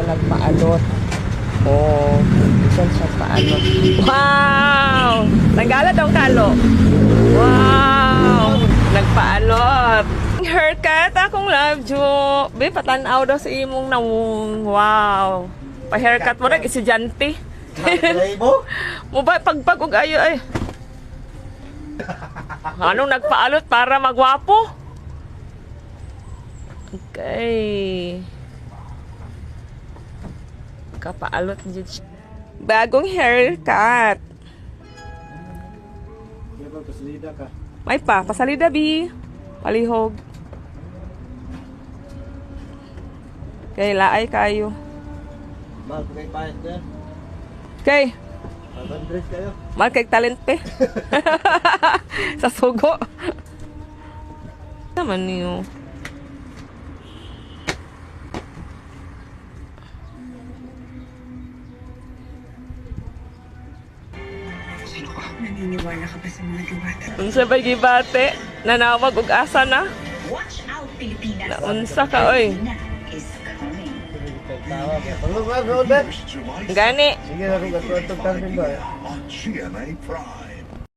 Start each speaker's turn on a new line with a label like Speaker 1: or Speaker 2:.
Speaker 1: nagpaalot. Oh, bisan siya paalot. Wow! Nagala daw kalo. Wow! Nagpaalot. Haircut akong love jo. Be, patanaw daw sa imong nawong. Wow! Pa-haircut mo rin, estudyante. Mo ba, pagpag og ayo ay. Anong nagpaalot para magwapo? Okay. Kapaalot dyan siya. Bagong haircut. May pa, pasalida bi. Palihog. Okay, laay kayo. Okay. Mahal kay talent pe. Sa sugo. Naman niyo.
Speaker 2: Naniniwala ka ba sa mga diwata?
Speaker 1: Unsa ba gibate? Nanawag og asa na?
Speaker 2: Watch out, Pilipinas!
Speaker 1: Naunsa ka oy.
Speaker 2: Is coming.
Speaker 1: Gani.
Speaker 3: Sige, ako gatutog tayo ba? On GMA Prime.